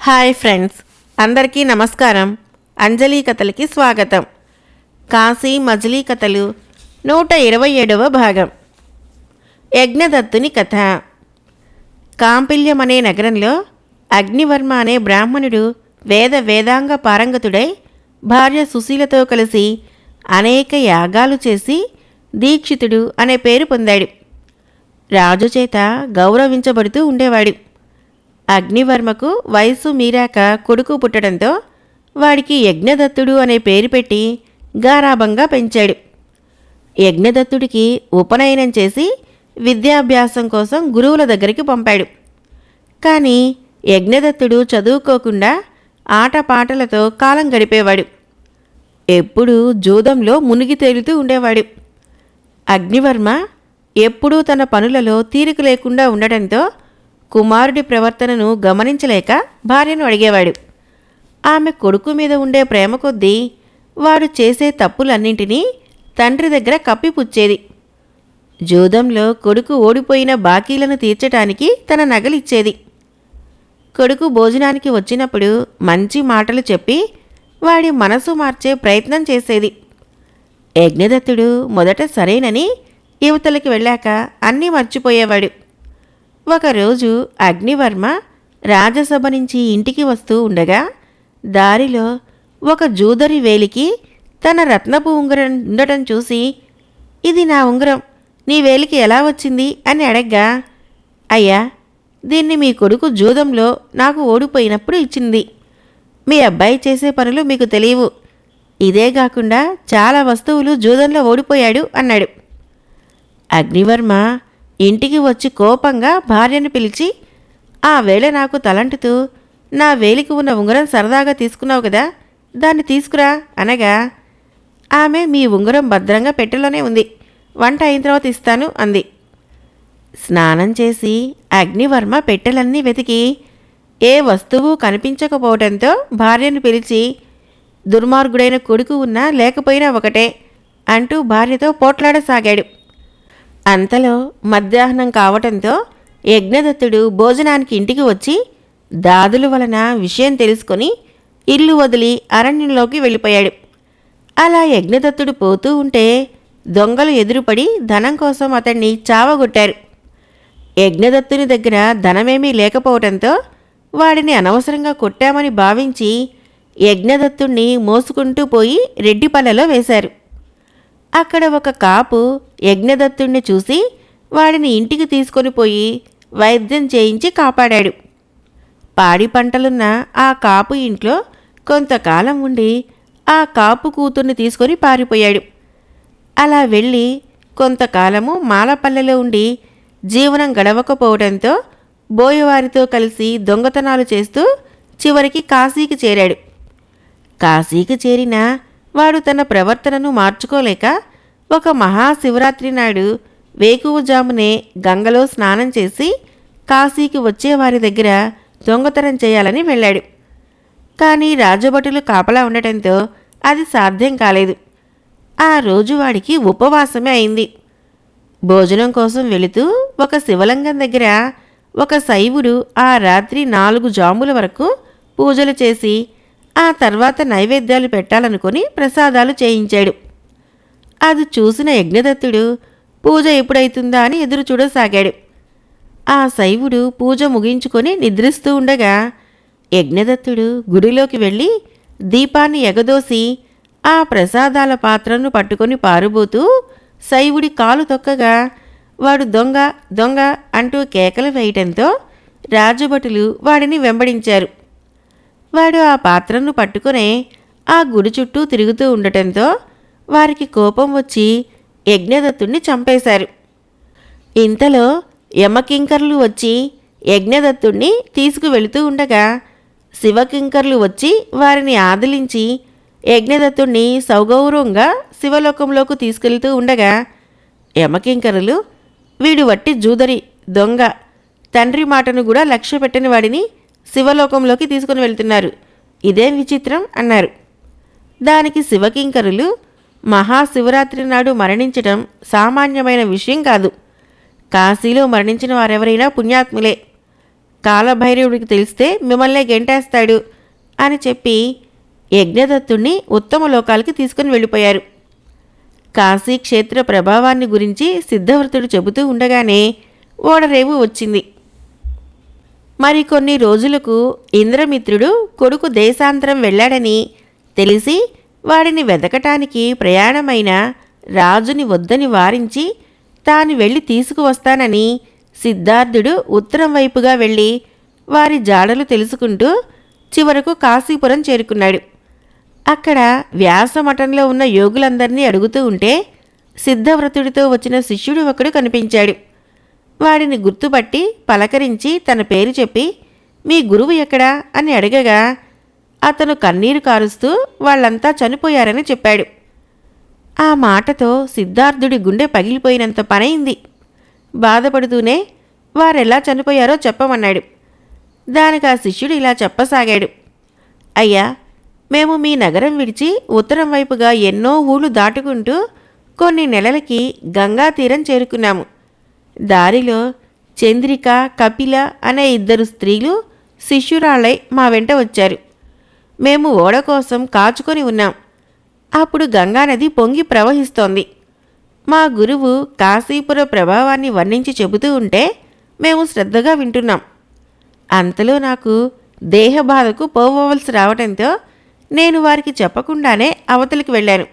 Hi friends, అందరికీ నమస్కారం. అంజలి కథలకి స్వాగతం. కాశీ మజిలీ కథలు 127వ భాగం. యజ్ఞదత్తుని కథ. కాంపిల్యం అనే నగరంలో అగ్నివర్మ అనే బ్రాహ్మణుడు వేదాంగ పారంగతుడై భార్య సుశీలతో కలిసి అనేక యాగాలు చేసి దీక్షితుడు అనే పేరు పొందాడు. రాజు చేత గౌరవించబడుతూ ఉండేవాడు. అగ్నివర్మకు వయసు మీరాక కొడుకు పుట్టడంతో వాడికి యజ్ఞదత్తుడు అనే పేరు పెట్టి గారాబంగా పెంచాడు. యజ్ఞదత్తుడికి ఉపనయనం చేసి విద్యాభ్యాసం కోసం గురువుల దగ్గరికి పంపాడు. కానీ యజ్ఞదత్తుడు చదువుకోకుండా ఆటపాటలతో కాలం గడిపేవాడు. ఎప్పుడూ జూదంలో మునిగి తేలుతూ ఉండేవాడు. అగ్నివర్మ ఎప్పుడూ తన పనులలో తీరిక లేకుండా ఉండటంతో కుమారుడి ప్రవర్తనను గమనించలేక భార్యను అడిగేవాడు. ఆమె కొడుకు మీద ఉండే ప్రేమ కొద్దీ వాడు చేసే తప్పులన్నింటినీ తండ్రి దగ్గర కప్పిపుచ్చేది. జూదంలో కొడుకు ఓడిపోయిన బాకీలను తీర్చటానికి తన నగలిచ్చేది. కొడుకు భోజనానికి వచ్చినప్పుడు మంచి మాటలు చెప్పి వాడి మనసు మార్చే ప్రయత్నం చేసేది. యజ్ఞదత్తుడు మొదట సరేనని యువతలకి వెళ్ళాక అన్నీ మర్చిపోయేవాడు. ఒకరోజు అగ్నివర్మ రాజసభ నుంచి ఇంటికి వస్తూ ఉండగా దారిలో ఒక జూదరి వేలికి తన రత్నపు ఉంగరం ఉండటం చూసి, "ఇది నా ఉంగరం, నీ వేలికి ఎలా వచ్చింది?" అని అడగ్గా, "అయ్యా, దీన్ని మీ కొడుకు జూదంలో నాకు ఓడిపోయినప్పుడు ఇచ్చింది. మీ అబ్బాయి చేసే పనులు మీకు తెలియవు. ఇదే కాకుండా చాలా వస్తువులు జూదంలో ఓడిపోయాడు" అన్నాడు. అగ్నివర్మ ఇంటికి వచ్చి కోపంగా భార్యను పిలిచి, "ఆ వేళ నాకు తలంటుతూ నా వేలికి ఉన్న ఉంగరం సరదాగా తీసుకున్నావు కదా, దాన్ని తీసుకురా" అనగా ఆమె, "మీ ఉంగరం భద్రంగా పెట్టెలోనే ఉంది, వంట అయిన తర్వాత ఇస్తాను" అంది. స్నానం చేసి అగ్నివర్మ పెట్టెలన్నీ వెతికి ఏ వస్తువు కనిపించకపోవడంతో భార్యను పిలిచి, "దుర్మార్గుడైన కొడుకు ఉన్నా లేకపోయినా ఒకటే" అంటూ భార్యతో పోట్లాడసాగాడు. అంతలో మధ్యాహ్నం కావటంతో యజ్ఞదత్తుడు భోజనానికి ఇంటికి వచ్చి దాదుల వలన విషయం తెలుసుకొని ఇల్లు వదిలి అరణ్యంలోకి వెళ్ళిపోయాడు. అలా యజ్ఞదత్తుడు పోతూ ఉంటే దొంగలు ఎదురుపడి ధనం కోసం అతన్ని చావగొట్టారు. యజ్ఞదత్తుని దగ్గర ధనమేమీ లేకపోవడంతో వాడిని అనవసరంగా కొట్టామని భావించి యజ్ఞదత్తుణ్ణి మోసుకుంటూ పోయి రెడ్డిపల్లెలో వేశారు. అక్కడ ఒక కాపు యజ్ఞదత్తుణ్ణి చూసి వాడిని ఇంటికి తీసుకొని పోయి వైద్యం చేయించి కాపాడాడు. పాడి పంటలున్న ఆ కాపు ఇంట్లో కొంతకాలం ఉండి ఆ కాపు కూతుర్ని తీసుకొని పారిపోయాడు. అలా వెళ్ళి కొంతకాలము మాలపల్లెలో ఉండి జీవనం గడవకపోవడంతో బోయవారితో కలిసి దొంగతనాలు చేస్తూ చివరికి కాశీకి చేరాడు. కాశీకి చేరిన వాడు తన ప్రవర్తనను మార్చుకోలేక ఒక మహాశివరాత్రి నాడు వేకువజామునే గంగలో స్నానం చేసి కాశీకి వచ్చే వారి దగ్గర దొంగతనం చేయాలని వెళ్ళాడు. కానీ రాజభటులు కాపలా ఉండటంతో అది సాధ్యం కాలేదు. ఆ రోజు వాడికి ఉపవాసమే అయింది. భోజనం కోసం వెళుతూ ఒక శివలింగం దగ్గర ఒక శైవుడు ఆ రాత్రి 4 జాముల వరకు పూజలు చేసి ఆ తర్వాత నైవేద్యాలు పెట్టాలనుకుని ప్రసాదాలు చేయించాడు. అది చూసిన యజ్ఞదత్తుడు పూజ ఎప్పుడైతుందా అని ఎదురు చూడసాగాడు. ఆ శైవుడు పూజ ముగించుకొని నిద్రిస్తూ ఉండగా యజ్ఞదత్తుడు గుడిలోకి వెళ్ళి దీపాన్ని ఎగదోసి ఆ ప్రసాదాల పాత్రను పట్టుకొని పారుబోతూ శైవుడి కాలు తొక్కగా వాడు "దొంగ దొంగ" అంటూ కేకలు వేయటంతో రాజభటులు వాడిని వెంబడించారు. వాడు ఆ పాత్రను పట్టుకునే ఆ గుడి చుట్టూ తిరుగుతూ ఉండటంతో వారికి కోపం వచ్చి యజ్ఞదత్తుణ్ణి చంపేశారు. ఇంతలో యమకింకర్లు వచ్చి యజ్ఞదత్తుణ్ణి తీసుకువెళుతూ ఉండగా శివకింకర్లు వచ్చి వారిని ఆదిలించి యజ్ఞదత్తుణ్ణి సౌగౌరవంగా శివలోకంలోకి తీసుకెళ్తూ ఉండగా యమకింకరులు, "వీడు వట్టి జూదరి, దొంగ, తండ్రి మాటను కూడా లక్ష్య పెట్టని వాడిని శివలోకంలోకి తీసుకుని వెళ్తున్నారు, ఇదేం విచిత్రం" అన్నారు. దానికి శివకింకరులు, "మహాశివరాత్రి నాడు మరణించడం సామాన్యమైన విషయం కాదు. కాశీలో మరణించిన వారెవరైనా పుణ్యాత్ములే. కాలభైరవుడికి తెలిస్తే మిమ్మల్నే గెంటేస్తాడు అని చెప్పి యజ్ఞదత్తుణ్ణి ఉత్తమ లోకాలకి తీసుకుని వెళ్ళిపోయారు. కాశీ క్షేత్ర ప్రభావాన్ని గురించి సిద్ధవ్రతుడు చెబుతూ ఉండగానే ఓడరేవు వచ్చింది. మరికొన్ని రోజులకు ఇంద్రమిత్రుడు కొడుకు దేశాంతరం వెళ్ళాడని తెలిసి వాడిని వెదకటానికి ప్రయాణమైన రాజుని వద్దని వారించి తాను వెళ్ళి తీసుకువస్తానని సిద్ధార్థుడు ఉత్తరం వైపుగా వెళ్ళి వారి జాడలు తెలుసుకుంటూ చివరకు కాశీపురం చేరుకున్నాడు. అక్కడ వ్యాసమఠంలో ఉన్న యోగులందరినీ అడుగుతూ ఉంటే సిద్ధవ్రతుడితో వచ్చిన శిష్యుడు ఒకడు కనిపించాడు. వాడిని గుర్తుపట్టి పలకరించి తన పేరు చెప్పి మీ గురువు ఎక్కడా అని అడగగా అతను కన్నీరు కారుస్తూ వాళ్ళంతా చనిపోయారని చెప్పాడు. ఆ మాటతో సిద్ధార్థుడి గుండె పగిలిపోయినంత పనైంది. బాధపడుతూనే వారెలా చనిపోయారో చెప్పమన్నాడు. దానికి ఆ శిష్యుడు ఇలా చెప్పసాగాడు. అయ్యా, మేము మీ నగరం విడిచి ఉత్తరం వైపుగా ఎన్నో ఊళ్ళు దాటుకుంటూ కొన్ని నెలలకి గంగా తీరం చేరుకున్నాము. దారిలో చంద్రిక, కపిల అనే 2 స్త్రీలు శిష్యురాళ్ళై మా వెంట వచ్చారు. మేము ఓడ కోసం కాచుకొని ఉన్నాం. అప్పుడు గంగానది పొంగి ప్రవహిస్తోంది. మా గురువు కాశీపుర ప్రభావాన్ని వర్ణించి చెబుతూ ఉంటే మేము శ్రద్ధగా వింటున్నాం. అంతలో నాకు దేహబాధకు పోవలసి రావటంతో నేను వారికి చెప్పకుండానే అవతలికి వెళ్ళాను.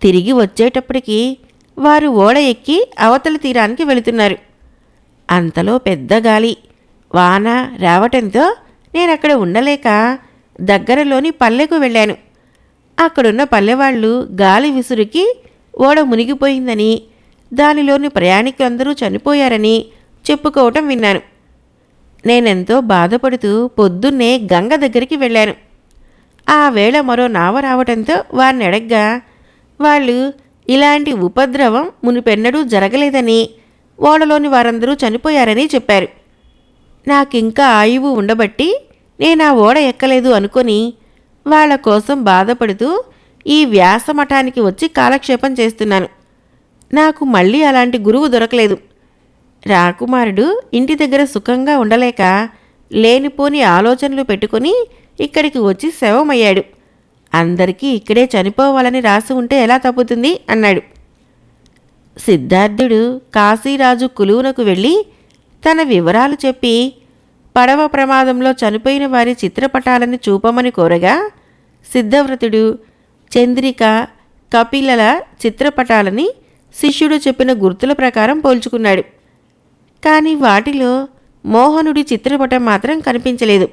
తిరిగి వచ్చేటప్పటికి వారు ఓడ ఎక్కి అవతలి తీరానికి వెళుతున్నారు. అంతలో పెద్ద గాలి, వాన రావటంతో నేనక్కడ ఉండలేక దగ్గరలోని పల్లెకు వెళ్ళాను. అక్కడున్న పల్లెవాళ్ళు గాలి విసురుకి ఓడ మునిగిపోయిందని, దానిలోని ప్రయాణికులందరూ చనిపోయారని చెప్పుకోవటం విన్నాను. నేనెంతో బాధపడుతూ పొద్దున్నే గంగ దగ్గరికి వెళ్ళాను. ఆ వేళ మరో నావ రావటంతో వారిని అడగ్గా వాళ్ళు ఇలాంటి ఉపద్రవం మునిపెన్నడూ జరగలేదని, ఓడలోని వారందరూ చనిపోయారని చెప్పారు. నాకింకా ఆయువు ఉండబట్టి నేను ఆ ఓడ ఎక్కలేదు అనుకొని వాళ్ళ కోసం బాధపడుతూ ఈ వ్యాసమఠానికి వచ్చి కాలక్షేపం చేస్తున్నాను. నాకు మళ్ళీ అలాంటి గురువు దొరకలేదు. రాకుమారుడు ఇంటి దగ్గర సుఖంగా ఉండలేక లేనిపోని ఆలోచనలు పెట్టుకుని ఇక్కడికి వచ్చి శవమయ్యాడు. అందరికీ ఇక్కడే చనిపోవాలని రాసి ఉంటే ఎలా తప్పుతుంది అన్నాడు. సిద్ధార్థుడు కాశీరాజు కొలువునకు వెళ్ళి తన వివరాలు చెప్పి పడవ ప్రమాదంలో చనిపోయిన వారి చిత్రపటాలను చూపమని కోరగా సిద్ధవ్రతుడు చంద్రిక, కపిలల చిత్రపటాలని శిష్యుడు చెప్పిన గుర్తుల ప్రకారం పోల్చుకున్నాడు. కానీ వాటిలో మోహనుడి చిత్రపటం మాత్రం కనిపించలేదు.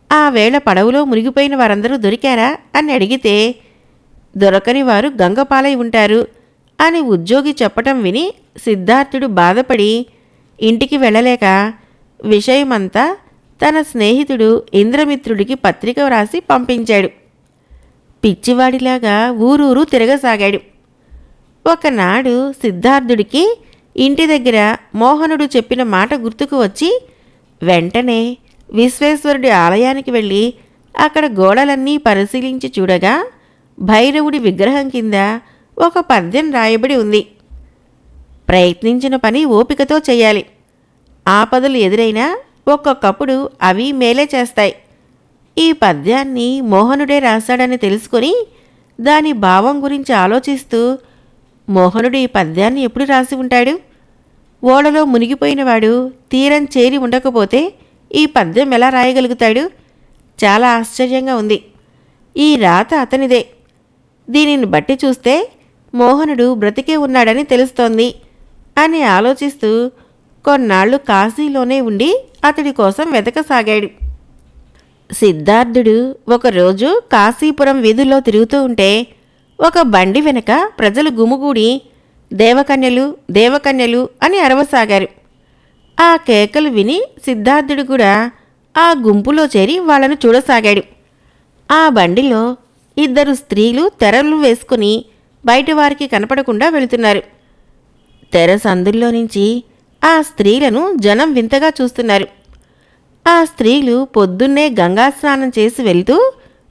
ఆ వేళ పడవలో మునిగిపోయిన వారందరూ దొరికారా అని అడిగితే దొరకని వారు గంగపాలై ఉంటారు అని ఉద్యోగి చెప్పటం విని సిద్ధార్థుడు బాధపడి ఇంటికి వెళ్ళలేక విషయమంతా తన స్నేహితుడు ఇంద్రమిత్రుడికి పత్రిక వ్రాసి పంపించాడు. పిచ్చివాడిలాగా ఊరూరు తిరగసాగాడు. ఒకనాడు సిద్ధార్థుడికి ఇంటి దగ్గర మోహనుడు చెప్పిన మాట గుర్తుకు వచ్చి వెంటనే విశ్వేశ్వరుడి ఆలయానికి వెళ్ళి అక్కడ గోడలన్నీ పరిశీలించి చూడగా భైరవుడి విగ్రహం కింద ఒక పద్యం రాయబడి ఉంది. ప్రయత్నించిన పని ఓపికతో చెయ్యాలి. ఆపదలు ఎదురైనా ఒక్కొక్కప్పుడు అవి మేలే చేస్తాయి. ఈ పద్యాన్ని మోహనుడే రాశాడని తెలుసుకొని దాని భావం గురించి ఆలోచిస్తూ మోహనుడు ఈ పద్యాన్ని ఎప్పుడు రాసి ఉంటాడు? ఓడలో మునిగిపోయినవాడు తీరం చేరి ఉండకపోతే ఈ పద్యం ఎలా రాయగలుగుతాడు? చాలా ఆశ్చర్యంగా ఉంది. ఈ రాత అతనిదే. దీనిని బట్టి చూస్తే మోహనుడు బ్రతికే ఉన్నాడని తెలుస్తోంది అని ఆలోచిస్తూ కొన్నాళ్లు కాశీలోనే ఉండి అతడి కోసం వెతకసాగాడు. సిద్ధార్థుడు ఒకరోజు కాశీపురం వీధుల్లో తిరుగుతూ ఉంటే ఒక బండి వెనక ప్రజలు గుమిగూడి దేవకన్యలు దేవకన్యలు అని అరవసాగారు. ఆ కేకలు విని సిద్ధార్థుడు కూడా ఆ గుంపులో చేరి వాళ్ళను చూడసాగాడు. ఆ బండిలో 2 స్త్రీలు తెరలు వేసుకుని బయటవారికి కనపడకుండా వెళుతున్నారు. తెర సందుల్లో నుంచి ఆ స్త్రీలను జనం వింతగా చూస్తున్నారు. ఆ స్త్రీలు పొద్దున్నే గంగా స్నానం చేసి వెళ్తూ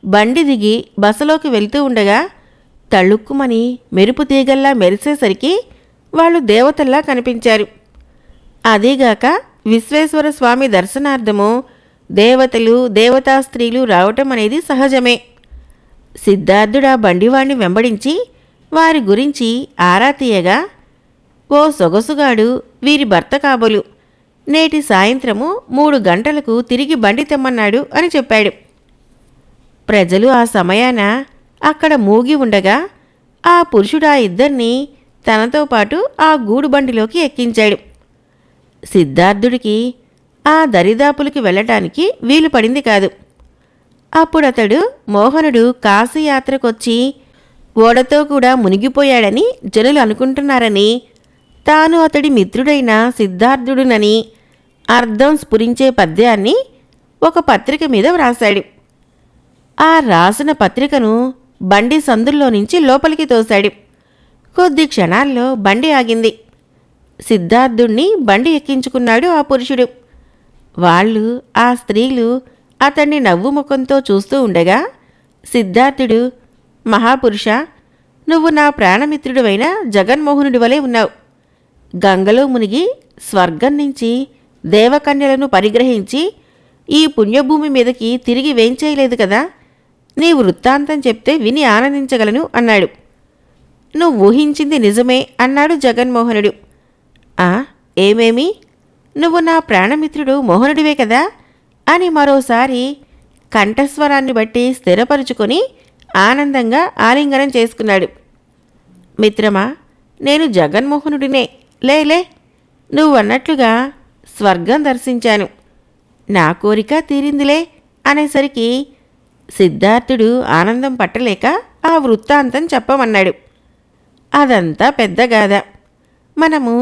బండి దిగి బసలోకి వెళ్తూ ఉండగా తళుక్కుమని మెరుపు తీగల్లా మెరిసేసరికి వాళ్ళు దేవతల్లా కనిపించారు. అదీగాక విశ్వేశ్వర స్వామి దర్శనార్థము దేవతలు దేవతా స్త్రీలు రావటం అనేది సహజమే. సిద్ధార్థుడా బండివాణ్ణి వెంబడించి వారి గురించి ఆరా తీయగా, ఓ సొగసుగాడు వీరి భర్త కాబోలు, నేటి సాయంత్రము 3 గంటలకు తిరిగి బండి తెమ్మన్నాడు అని చెప్పాడు. ప్రజలు ఆ సమయాన అక్కడ మూగి ఉండగా ఆ పురుషుడు ఆ ఇద్దరినీ తనతో పాటు ఆ గూడుబండిలోకి ఎక్కించాడు. సిద్ధార్థుడికి ఆ దరిదాపులకి వెళ్ళటానికి వీలు పడింది కాదు. అప్పుడతడు మోహనుడు కాశీయాత్రకొచ్చి ఓడతో కూడా మునిగిపోయాడని జనులు అనుకుంటున్నారని, తాను అతడి మిత్రుడైన సిద్ధార్థుడునని అర్థం స్ఫురించే పద్యాన్ని ఒక పత్రిక మీద వ్రాశాడు. ఆ రాసిన పత్రికను బండి సందుల్లో నుంచి లోపలికి తోశాడు. కొద్ది క్షణాల్లో బండి ఆగింది. సిద్ధార్థుణ్ణి బండి ఎక్కించుకున్నాడు ఆ పురుషుడు. వాళ్ళు, ఆ స్త్రీలు అతన్ని నవ్వు ముఖంతో చూస్తూ ఉండగా సిద్ధార్థుడు, మహాపురుష, నువ్వు నా ప్రాణమిత్రుడివైన జగన్మోహనుడి వలె ఉన్నావు. గంగలో మునిగి స్వర్గం నుంచి దేవకన్యలను పరిగ్రహించి ఈ పుణ్యభూమి మీదకి తిరిగి వేంచేయలేదు కదా. నీ వృత్తాంతం చెప్తే విని ఆనందించగలను అన్నాడు. నువ్వు ఊహించింది నిజమే అన్నాడు జగన్మోహనుడు. ఏమేమి? నువ్వు నా ప్రాణమిత్రుడు మోహనుడివే కదా అని మరోసారి కంఠస్వరాన్ని బట్టి స్థిరపరుచుకొని ఆనందంగా ఆలింగనం చేసుకున్నాడు. మిత్రమా, నేను జగన్మోహనుడినే. లేలే, నువ్వన్నట్లుగా స్వర్గం దర్శించాను. నా కోరిక తీరిందిలే అనేసరికి సిద్ధార్థుడు ఆనందం పట్టలేక ఆ వృత్తాంతం చెప్పమన్నాడు. అదంతా పెద్ద గాథ. మనము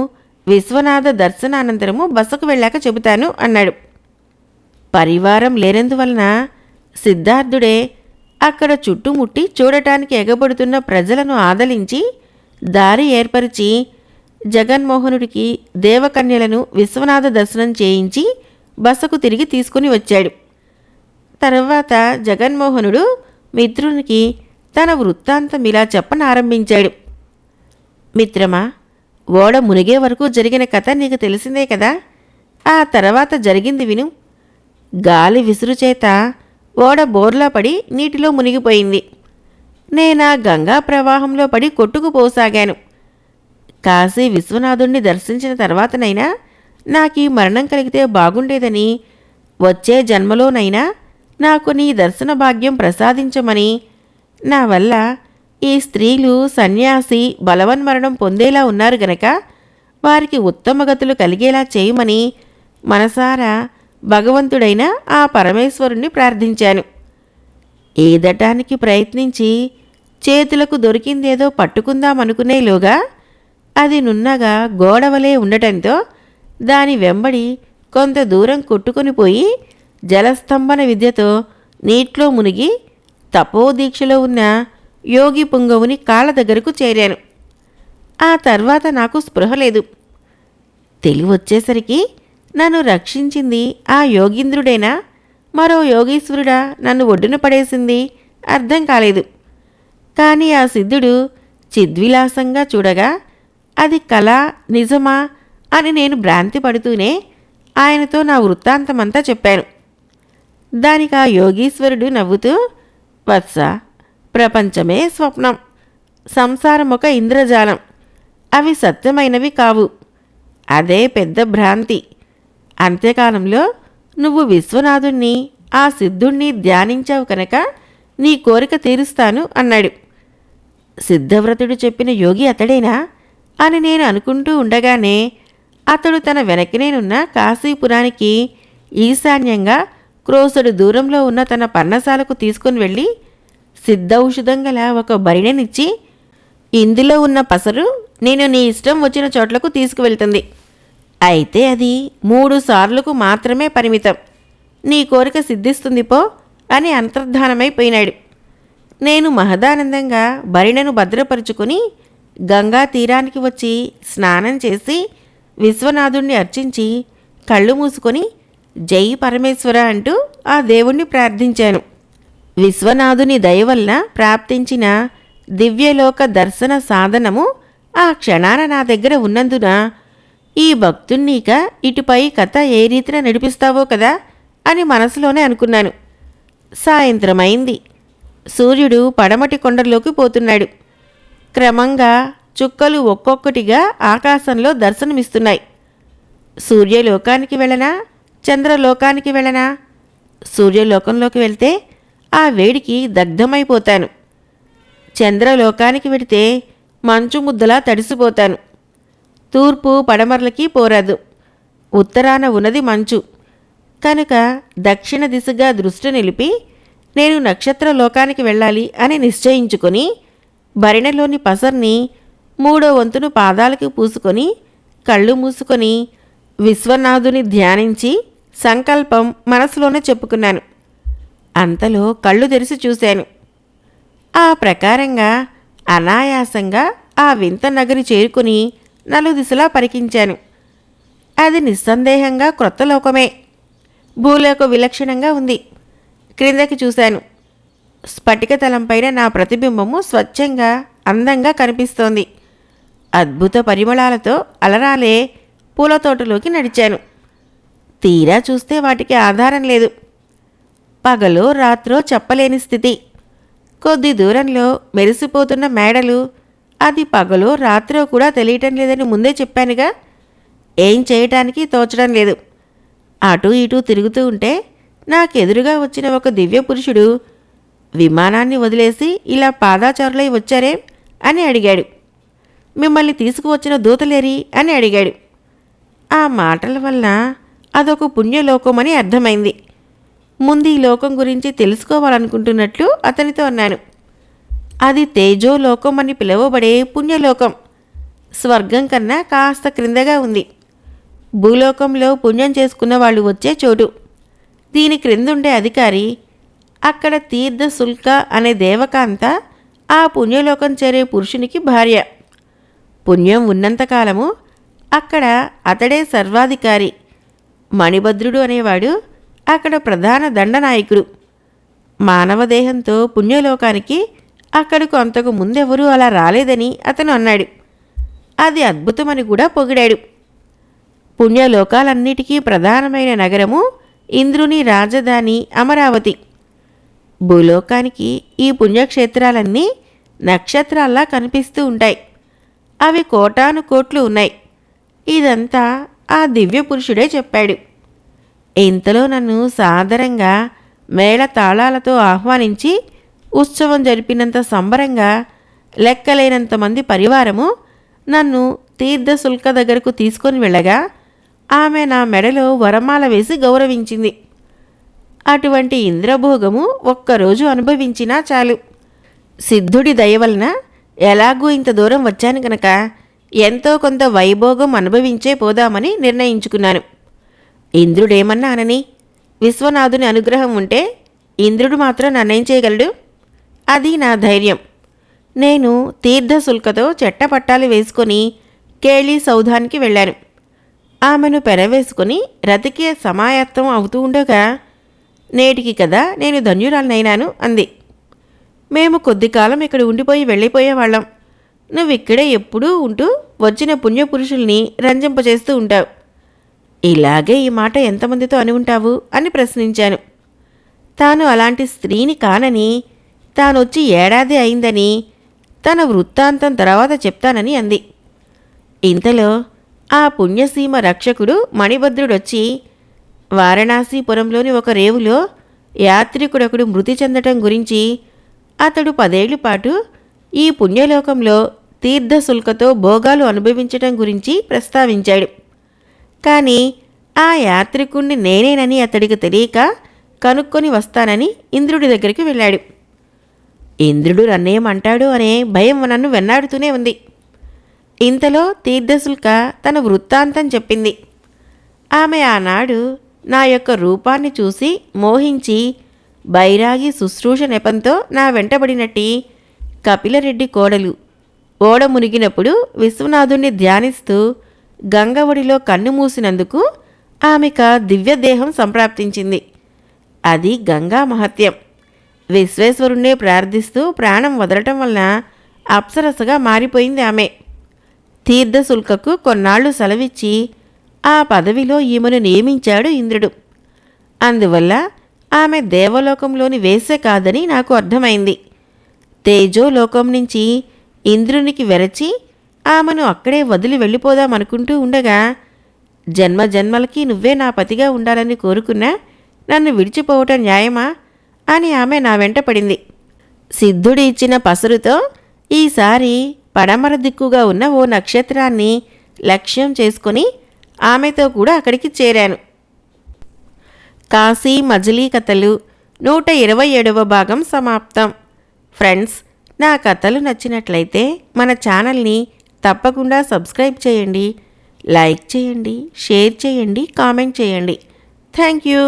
విశ్వనాథ దర్శనానంతరము బసకు వెళ్ళాక చెబుతాను అన్నాడు. పరివారం లేనందువలన సిద్ధార్థుడే అక్కడ చుట్టుముట్టి చూడటానికి ఎగబడుతున్న ప్రజలను ఆదలించి దారి ఏర్పరిచి జగన్మోహనుడికి దేవకన్యలను విశ్వనాథ దర్శనం చేయించి బసకు తిరిగి తీసుకుని వచ్చాడు. తర్వాత జగన్మోహనుడు మిత్రునికి తన వృత్తాంతం ఇలా చెప్పనారంభించాడు. మిత్రమా, ఓడ మునిగే వరకు జరిగిన కథ నీకు తెలిసిందే కదా. ఆ తర్వాత జరిగింది విను. గాలి విసురుచేత ఓడ బోర్లా పడి నీటిలో మునిగిపోయింది. నేనా గంగా ప్రవాహంలో పడి కొట్టుకుపోసాగాను. కాశీ విశ్వనాథుణ్ణి దర్శించిన తర్వాతనైనా నాకీ మరణం కలిగితే బాగుండేదని, వచ్చే జన్మలోనైనా నాకు నీ దర్శన భాగ్యం ప్రసాదించమని, నా వల్ల ఈ స్త్రీలు సన్యాసి బలవన్మరణం పొందేలా ఉన్నారు గనక వారికి ఉత్తమగతులు కలిగేలా చేయమని మనసారా భగవంతుడైన ఆ పరమేశ్వరుణ్ణి ప్రార్థించాను. ఈదటానికి ప్రయత్నించి చేతులకు దొరికిందేదో పట్టుకుందామనుకునేలోగా అది నున్నగా గోడవలే ఉండటంతో దాని వెంబడి కొంత దూరం కొట్టుకొని పోయి జలస్తంభన విద్యతో నీట్లో మునిగి తపోదీక్షలో ఉన్న యోగి పుంగవుని కాళ్ళ దగ్గరకు చేరాను. ఆ తర్వాత నాకు స్పృహ లేదు. తెలివొచ్చేసరికి నన్ను రక్షించింది ఆ యోగీంద్రుడేనా, మరో యోగీశ్వరుడా నన్ను ఒడ్డున పడేసింది అర్థం కాలేదు. కానీ ఆ సిద్ధుడు చిద్విలాసంగా చూడగా అది కళ నిజమా అని నేను భ్రాంతి పడుతూనే ఆయనతో నా వృత్తాంతమంతా చెప్పాను. దానికి ఆ యోగీశ్వరుడు నవ్వుతూ, వత్స, ప్రపంచమే స్వప్నం, సంసారం ఒక ఇంద్రజాలం, అవి సత్యమైనవి కావు, అదే పెద్ద భ్రాంతి. అంత్యకాలంలో నువ్వు విశ్వనాథుణ్ణి ఆ సిద్ధుణ్ణి ధ్యానించావు కనుక నీ కోరిక తీరుస్తాను అన్నాడు. సిద్ధవ్రతుడు చెప్పిన యోగి అతడేనా అని నేను అనుకుంటూ ఉండగానే అతడు తన వెనకనేనున్న కాశీపురానికి ఈశాన్యంగా క్రోసడు దూరంలో ఉన్న తన పర్ణశాలకు తీసుకుని వెళ్ళి సిద్ధౌషధం గల ఒక బరిణెనిచ్చి, ఇందులో ఉన్న పసరు నేను నీ ఇష్టం వచ్చిన చోట్లకు తీసుకువెళ్తుంది. అయితే అది 3 సార్లకు మాత్రమే పరిమితం. నీ కోరిక సిద్ధిస్తుంది పో అని అంతర్ధానమైపోయినాడు. నేను మహదానందంగా బరిణను భద్రపరుచుకుని గంగా తీరానికి వచ్చి స్నానం చేసి విశ్వనాథుణ్ణి అర్చించి కళ్ళు మూసుకొని జై పరమేశ్వర అంటూ ఆ దేవుణ్ణి ప్రార్థించాను. విశ్వనాథుని దయ వల్ల ప్రాప్తించిన దివ్యలోక దర్శన సాధనము ఆ క్షణాన నా దగ్గర ఉన్నందున ఈ భక్తున్నీక ఇటుపై కథ ఏ రీతిన నడిపిస్తావో కదా అని మనసులోనే అనుకున్నాను. సాయంత్రమైంది. సూర్యుడు పడమటి కొండల్లోకి పోతున్నాడు. క్రమంగా చుక్కలు ఒక్కొక్కటిగా ఆకాశంలో దర్శనమిస్తున్నాయి. సూర్యలోకానికి వెళ్ళనా, చంద్రలోకానికి వెళ్ళనా? సూర్యలోకంలోకి వెళ్తే ఆ వేడికి దగ్ధమైపోతాను. చంద్రలోకానికి వెడితే మంచు ముద్దలా తడిసిపోతాను. తూర్పు పడమరలకి పోరాదు. ఉత్తరాన ఉన్నది మంచు. కనుక దక్షిణ దిశగా దృష్టి నిలిపి నేను నక్షత్రలోకానికి వెళ్ళాలి అని నిశ్చయించుకొని భరిణెలోని పసర్ని 3వ వంతును పాదాలకి పూసుకొని కళ్ళు మూసుకొని విశ్వనాథుని ధ్యానించి సంకల్పం మనసులోనే చెప్పుకున్నాను. అంతలో కళ్ళు తెరిచి చూశాను. ఆ ప్రకారంగా అనాయాసంగా ఆ వింత నగరి చేరుకుని నలుదిశలా పరికించాను. అది నిస్సందేహంగా క్రొత్త లోకమే. భూలోక విలక్షణంగా ఉంది. క్రిందకి చూశాను. స్ఫటిక తలంపైన నా ప్రతిబింబము స్వచ్ఛంగా అందంగా కనిపిస్తోంది. అద్భుత పరిమళాలతో అలరాలే పూలతోటలోకి నడిచాను. తీరా చూస్తే వాటికి ఆధారం లేదు. పగలో రాత్రో చెప్పలేని స్థితి. కొద్ది దూరంలో మెరిసిపోతున్న మేడలు. అది పగలో రాత్రో కూడా తెలియటం లేదని ముందే చెప్పానుగా. ఏం చేయటానికి తోచడం లేదు. అటూ ఇటూ తిరుగుతూ ఉంటే నాకెదురుగా వచ్చిన ఒక దివ్య పురుషుడు విమానాన్ని వదిలేసి ఇలా పాదాచారులై వచ్చారే అని అడిగాడు. మిమ్మల్ని తీసుకువచ్చిన దూతలేరి అని అడిగాడు. ఆ మాటల వల్ల అదొక పుణ్యలోకమని అర్థమైంది. ముందు ఈ లోకం గురించి తెలుసుకోవాలనుకుంటున్నట్లు అతనితో అన్నాను. అది తేజోలోకం అని పిలువబడే పుణ్యలోకం. స్వర్గం కన్నా కాస్త క్రిందగా ఉంది. భూలోకంలో పుణ్యం చేసుకున్న వాళ్ళు వచ్చే చోటు. దీని క్రిందుండే అధికారి అక్కడ తీర్థశుల్క అనే దేవకాంత ఆ పుణ్యలోకం చేరే పురుషునికి భార్య. పుణ్యం ఉన్నంతకాలము అక్కడ అతడే సర్వాధికారి. మణిభద్రుడు అనేవాడు అక్కడ ప్రధాన దండనాయకుడు. మానవదేహంతో పుణ్యలోకానికి అక్కడకు అంతకు ముందెవరూ అలా రాలేదని అతను అన్నాడు. అది అద్భుతమని కూడా పొగిడాడు. పుణ్యలోకాలన్నిటికీ ప్రధానమైన నగరము ఇంద్రుని రాజధాని అమరావతి. భూలోకానికి ఈ పుణ్యక్షేత్రాలన్నీ నక్షత్రాల్లా కనిపిస్తూ ఉంటాయి. అవి కోటాను కోట్లు ఉన్నాయి. ఇదంతా ఆ దివ్య పురుషుడే చెప్పాడు. ఇంతలో నన్ను సాదరంగా మేళ తాళాలతో ఆహ్వానించి ఉత్సవం జరిపినంత సంబరంగా లెక్కలేనంతమంది పరివారము నన్ను తీర్థశుల్క దగ్గరకు తీసుకొని వెళ్ళగా ఆమె నా మెడలో వరమాల వేసి గౌరవించింది. అటువంటి ఇంద్రభోగము ఒక్కరోజు అనుభవించినా చాలు. సిద్ధుడి దయవలన ఎలాగూ ఇంత దూరం వచ్చాను కనుక ఎంతో కొంత వైభోగం అనుభవించే పోదామని నిర్ణయించుకున్నాను. ఇంద్రుడేమన్నా అనని, విశ్వనాథుని అనుగ్రహం ఉంటే ఇంద్రుడు మాత్రం నన్నేం చేయగలడు? అది నా ధైర్యం. నేను తీర్థశుల్కతో చెట్టపట్టాలు వేసుకొని కేళీ సౌధానికి వెళ్ళాను. ఆమెను పెరవేసుకుని రతికి సమాయత్తం అవుతూ ఉండగా, నేటికి కదా నేను ధన్యురాలనైనాను అంది. మేము కొద్ది కాలం ఇక్కడ ఉండిపోయి వెళ్ళిపోయేవాళ్ళం. నువ్విక్కడే ఎప్పుడూ ఉంటూ వచ్చిన పుణ్యపురుషుల్ని రంజింపచేస్తూ ఉంటావు. ఇలాగే ఈ మాట ఎంతమందితో అని ఉంటావు అని ప్రశ్నించాను. తాను అలాంటి స్త్రీని కానని, తానొచ్చి ఏడాది అయిందని, తన వృత్తాంతం తర్వాత చెప్తానని అంది. ఇంతలో ఆ పుణ్యసీమ రక్షకుడు మణిభద్రుడొచ్చి వారణాసీపురంలోని ఒక రేవులో యాత్రికుడొకడు మృతి చెందటం గురించి, అతడు 10 ఏళ్ల పాటు ఈ పుణ్యలోకంలో తీర్థశుల్కతో భోగాలు అనుభవించటం గురించి ప్రస్తావించాడు. కానీ ఆ యాత్రికుణ్ణి నేనేనని అతడికి తెలియక కనుక్కొని వస్తానని ఇంద్రుడి దగ్గరికి వెళ్ళాడు. ఇంద్రుడు నన్నేమంటాడు అనే భయం నన్ను వెన్నాడుతూనే ఉంది. ఇంతలో తీర్థశుల్క తన వృత్తాంతం చెప్పింది. ఆమె ఆనాడు నా యొక్క రూపాన్ని చూసి మోహించి బైరాగి శుశ్రూష నెపంతో నా వెంటబడినట్టి కపిలరెడ్డి కోడలు ఓడ మునిగినప్పుడు విశ్వనాథుణ్ణి ధ్యానిస్తూ గంగ ఒడిలో కన్ను మూసినందుకు ఆమెక దివ్యదేహం సంప్రాప్తించింది. అది గంగా మహత్యం. విశ్వేశ్వరుణ్ణే ప్రార్థిస్తూ ప్రాణం వదలటం వలన అప్సరసగా మారిపోయింది ఆమె. తీర్థశుల్కకు కొన్నాళ్లు సెలవిచ్చి ఆ పదవిలో ఈమెను నియమించాడు ఇంద్రుడు. అందువల్ల ఆమె దేవలోకంలోని వేశ్య కాదని నాకు అర్థమైంది. తేజోలోకం నుంచి ఇంద్రునికి వెరచి ఆమెను అక్కడే వదిలి వెళ్ళిపోదామనుకుంటూ ఉండగా, జన్మజన్మలకి నువ్వే నా పతిగా ఉండాలని కోరుకున్నా నన్ను విడిచిపోవటం న్యాయమా అని ఆమె నా వెంట పడింది. సిద్ధుడు ఇచ్చిన పసరుతో ఈసారి పడమర దిక్కుగా ఉన్న ఓ నక్షత్రాన్ని లక్ష్యం చేసుకుని ఆమెతో కూడా అక్కడికి చేరాను. కాశీ మజిలీ కథలు 127వ భాగం సమాప్తం. ఫ్రెండ్స్, నా కథలు నచ్చినట్లయితే మన ఛానల్ని తప్పకుండా సబ్స్క్రైబ్ చేయండి, లైక్ చేయండి, షేర్ చేయండి, కామెంట్ చేయండి. Thank you.